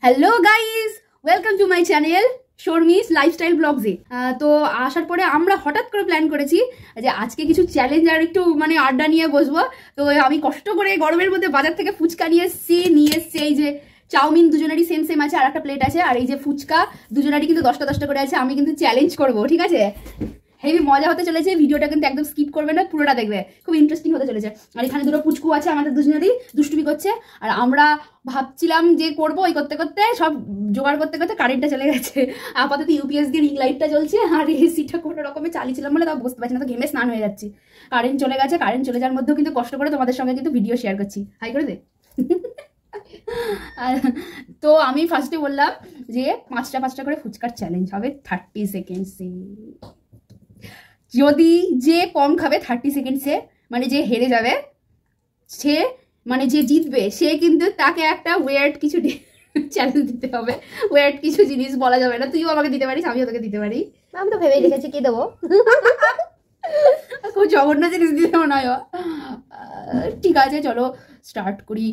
Hello guys, welcome to my channel Sharmi's lifestyle ব্লগসে। তো আসার পরে আমরা হঠাৎ করে প্ল্যান করেছি যে আজকে কিছু চ্যালেঞ্জ আর একটু আড্ডা নিয়ে বসবো। তো আমি কষ্ট করে গরমের মধ্যে বাজার থেকে ফুচকা নিয়ে এসছি এই যে চাউমিন দুজনেরই সেম সেম আছে, আর একটা প্লেট আছে, আর এই যে ফুচকা দুজনেরই কিন্তু 10টা করে আছে। আমি কিন্তু চ্যালেঞ্জ করবো, ঠিক আছে? হেভি মজা হতে চলেছে, ভিডিওটা কিন্তু একদম স্কিপ করবে না, পুরোটা দেখবে, খুব ইন্টারেস্টিং হতে চলেছে। আর এখানে দুটো পুচকু আছে, আমাদের দুজনেরই দুষ্টুমি করছে। আর আমরা ভাবছিলাম যে করবো, ওই করতে করতে সব জোগাড় করতে করতে কারেন্টটা চলে গেছে। আপাতত ইউপিএস দিয়ে রিং লাইটটা জ্বলছে, আর এসিটা কোনো রকমে চালিয়েছিলাম বলে তাও বুঝতে পারছি না, তো ঘেমে স্নান হয়ে যাচ্ছি। কারেন্ট চলে গেছে, কারেন্ট চলে যাওয়ার মধ্যেও কিন্তু কষ্ট করে তোমাদের সঙ্গে কিন্তু ভিডিও শেয়ার করছি। হাই করে দে। তো আমি ফার্স্টে বললাম যে 5টা করে ফুচকার চ্যালেঞ্জ হবে 30 সেকেন্ডসে। যদি যে কম খাবে 30 সেকেন্ডসে, মানে যে হেরে যাবে সে, মানে যে জিতবে সে কিন্তু তাকে একটা ওয়েট কিছু চ্যালেঞ্জ দিতে হবে। ওয়েট কিছু জিনিস বলা যাবে না, তুইও আমাকে দিতে পারিস, আমিও তোকে দিতে পারি। আমি তো ভেবেই রেখেছি কি দেবো। খুব জঘন্য জিনিস দিতে মনে হয়। ঠিক আছে, চলো স্টার্ট করি।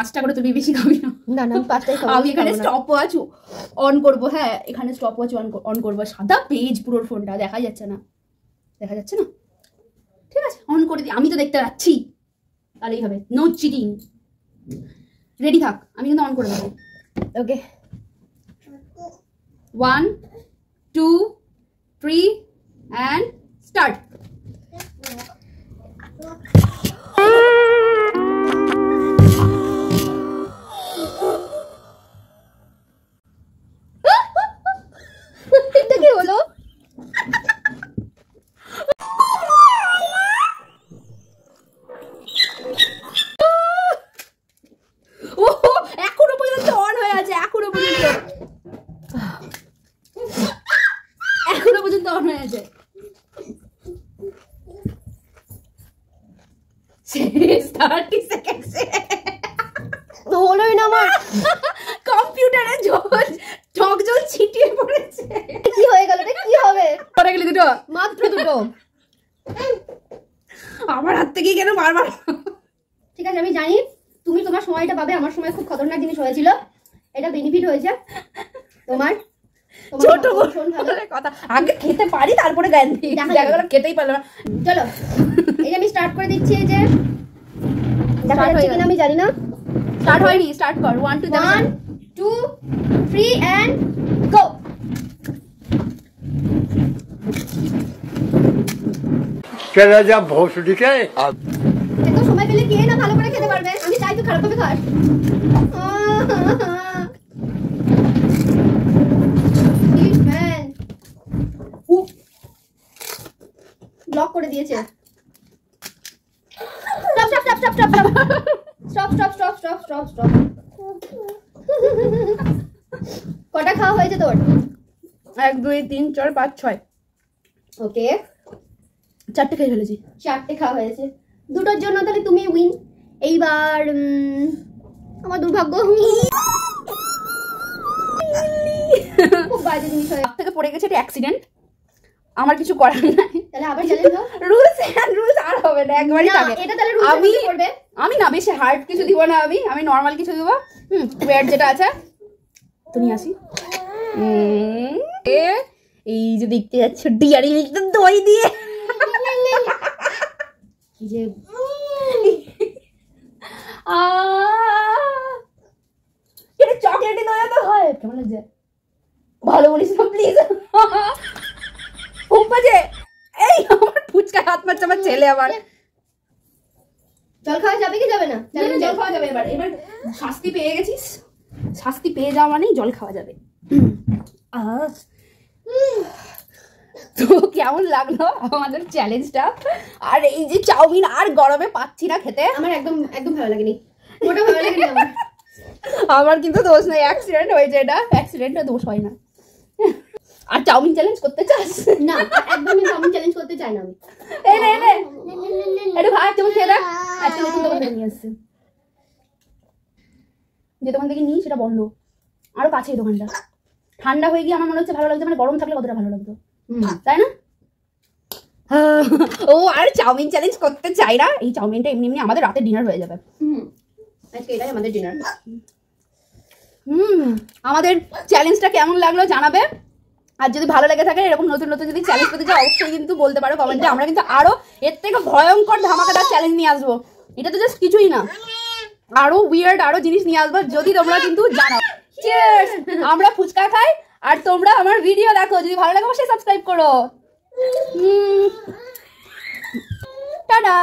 5টা করে তুমি বেশি খাবি না। না না, 5টাই খাবো। আমি এখানে স্টপ ওয়াচ অন করবো। হ্যাঁ, এখানে স্টপ ওয়াচ অন করবো। সাদা পেজ পুরো, ফোনটা দেখা যাচ্ছে না, দেখা যাচ্ছে না? ঠিক আছে, অন করে দিই, আমি তো দেখতে পাচ্ছি, তাহলেই হবে। No cheating. রেডি থাক, আমি কিন্তু অন করে দেবো। ওকে, 1 2 3 and start. এটা কি হলো? এখনো পর্যন্ত অন হয়ে আছে, এখনো পর্যন্ত অন হয়ে আছে। শেষ 30 সেকেন্ডস। হলোই না আমার। কম্পিউটারে টক জল ছিটিয়ে পড়েছে। কি হয়ে গেল রে? কি হবে? পড়ে গেলি দুটো, মাত্র দুটো। আমার হাত থেকে কেন বারবার? ঠিক আছে, আমি জানি তুমি তোমার সময়টা পাবে, আমার সময় খুব খতরনাক জিনিস হয়েছিল, এটা বেনিফিট হয়েছে তোমার। ছোট কথা, আগে খেতে পারি তারপরে জ্ঞান দিই, দেখা গেল খেতেই পারলাম না। চলো, এই যে আমি স্টার্ট করে দিচ্ছি। এই যে দেখা যাচ্ছে কিনা আমি জানি না। স্টার্ট হয়নি, স্টার্ট কর। 1 2 3 and go. चला जा भोसड़ी के এত সময় পেলে কে না ভালো করে খেতে পারবে? আমি চাই তুই খারাপ ভাবে খাস। ব্লক করে দিয়েছে। স্টপ। কটা খাওয়া হয়েছে তোর? 1 2 3 4 5 6। ওকে, 4টে খেয়ে ফেলেছি। 4টে খাওয়া হয়েছে, দুটোর জন্য তাহলে তুমি উইন। এইবার আমার দুর্ভাগ্য, খুব বাজে জিনিস হয়ে থেকে পড়ে গেছে, এটা অ্যাক্সিডেন্ট, আমার কিছু করার নাই। তাহলে আবার চ্যালেঞ্জ দাও। রুলস আর হবে না, একবারই থাকে। এটা তাহলে রুলস করবে। আমি না বেশি হার্ড কিছু দিব না, আমি নরমাল কিছু দিব। ওয়েট যেটা আছে তো নিয়ে আসি। এই যে দেখতে যাচ্ছ ডিয়ারি মিল্ক দই দিয়ে, এই যে এটা চকলেটে দই তো হয়। কেমন লাগছে? ভালো বলিস না প্লিজ। খুব বাজে। এই আমার ফুচকা হাত মারছে আমার ছেলে। আবার জল খাওয়া যাবে কি যাবে না? জল খাওয়া যাবে। এবার শাস্তি পেয়ে গেছিস, শাস্তি পেয়ে যাওয়া মানেই জল খাওয়া যাবে। তো কেমন লাগলো আমাদের চ্যালেঞ্জটা? আর এই যে চাউমিন আর গরমে পাচ্ছি না খেতে, আমার একদম ভালো লাগেনি, মোটা ভালো লাগেনি আমার। আমার কিন্তু দোষ নাই, অ্যাক্সিডেন্ট হয়েছে, এটা অ্যাক্সিডেন্টটা দোষ হয় না। আর চাউমিন চ্যালেঞ্জ করতে চাস? না, একদমই চাউমিন চ্যালেঞ্জ করতে চাই না আমি। এই নে একটু ভাত চামচ খেয়ে দেখ। আজকে নতুন দোকান থেকে নিয়ে আসছে, যে দোকান থেকে নিই সেটা বন্ধ, আরো কাছে এই দোকানটা। ঠান্ডা হয়ে গিয়ে আমার মনে হচ্ছে ভালো লাগছে, মানে গরম থাকলে কতটা ভালো লাগতো, তাই না? ও আর চাউমিন চ্যালেঞ্জ করতে চাই না, এই চাউমিনটা এমনি এমনি আমাদের রাতে ডিনার হয়ে যাবে। আজকে এটাই আমাদের ডিনার। আমাদের চ্যালেঞ্জটা কেমন লাগলো জানাবে। আর যদি ভালো লেগে থাকে এরকম নতুন নতুন যদি চ্যালেঞ্জ পেতে চাও অবশ্যই কিন্তু বলতে পারো কমেন্টে। আমরা কিন্তু আরো এর থেকে ভয়ঙ্কর ধামাকাদার চ্যালেঞ্জ নিয়ে আসবো। এটা তো জাস্ট কিছুই না, আরো উইয়ার্ড আরো জিনিস নিয়ে আসবো যদি তোমরা কিন্তু জানাও। চিয়ার্স। আমরা ফুচকা খাই আর তোমরা আমার ভিডিও দেখো, যদি ভালো লাগে অবশ্যই সাবস্ক্রাইব করো। টাটা।